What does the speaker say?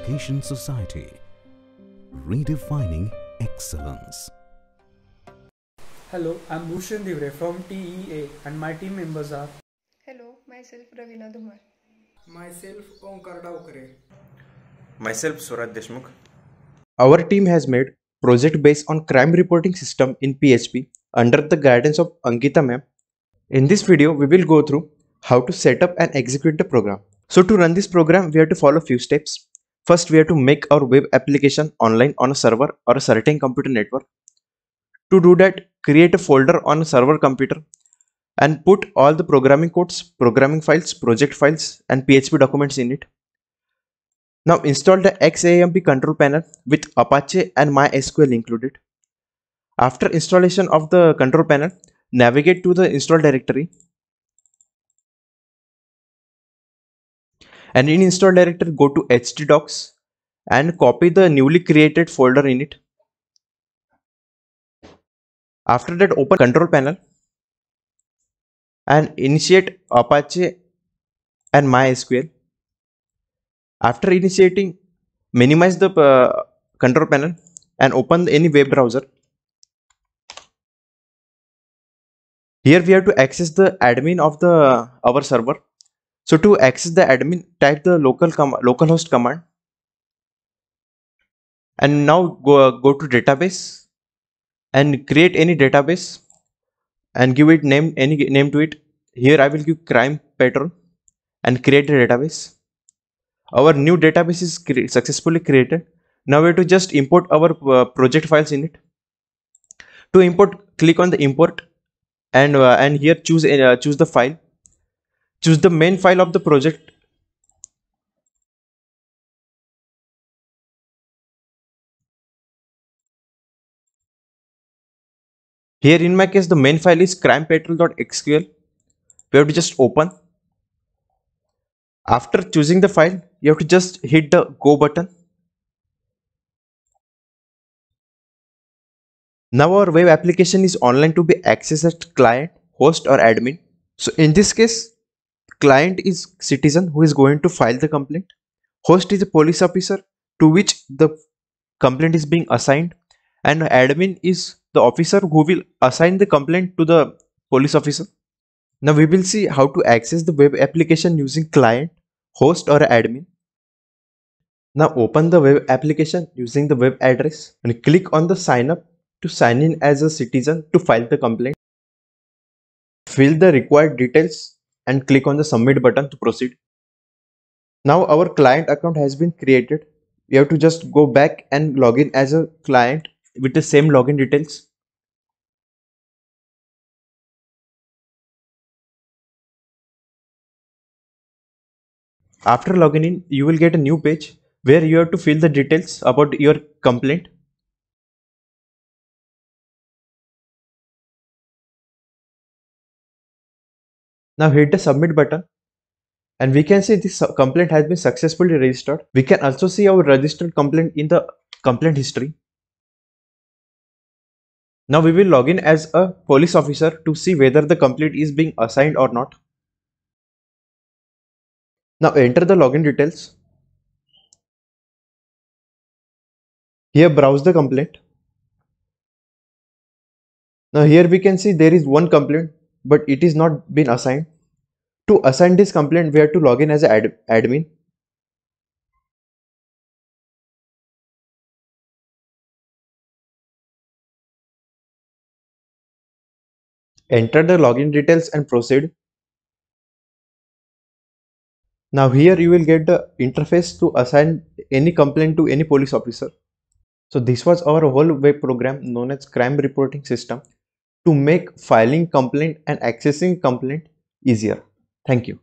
Education Society, redefining excellence. Hello, I'm Bhushan Divre from TEA and my team members are Hello, myself Ravina Dhumar. myself Omkar Davkare. Myself Suraj Deshmukh. Our team has made project based on crime reporting system in PHP under the guidance of Ankita ma'am. In this video, we will go through how to set up and execute the program. So to run this program, we have to follow a few steps. First, we have to make our web application online on a server or a certain computer network. To do that, create a folder on a server computer and put all the programming codes, programming files, project files and PHP documents in it. Now install the XAMPP control panel with Apache and MySQL included. After installation of the control panel, navigate to the install directory. And in install directory, go to htdocs and copy the newly created folder in it. After that, open control panel and initiate Apache and MySQL. After initiating, minimize the control panel and open any web browser. Here we have to access the admin of our server. So to access the admin, type the localhost command. And now go to database and create any database and give it any name to it. Here I will give crime patrol and create a database. Our new database is successfully created. Now we have to just import our project files in it. To import, click on the import and here choose the file. Choose the main file of the project. Here in my case, the main file is crimepatrol.xql. We have to just open. After choosing the file, you have to just hit the go button. Now our web application is online to be accessed as client, host or admin. So in this case, client is citizen who is going to file the complaint. Host is a police officer to which the complaint is being assigned, and admin is the officer who will assign the complaint to the police officer. Now we will see how to access the web application using client, host or admin. Now open the web application using the web address and click on the sign up to sign in as a citizen to file the complaint. Fill the required details and click on the submit button to proceed. Now our client account has been created. We have to just go back and log in as a client with the same login details. After logging in, you will get a new page where you have to fill the details about your complaint. Now hit the submit button and we can see this complaint has been successfully registered. We can also see our registered complaint in the complaint history. Now we will log in as a police officer to see whether the complaint is being assigned or not. Now enter the login details. Here browse the complaint. Now here we can see there is one complaint, but it is not been assigned. To assign this complaint, we have to log in as an admin. Enter the login details and proceed. Now here you will get the interface to assign any complaint to any police officer. So this was our whole web program known as crime reporting system to make filing complaint and accessing complaint easier. Thank you.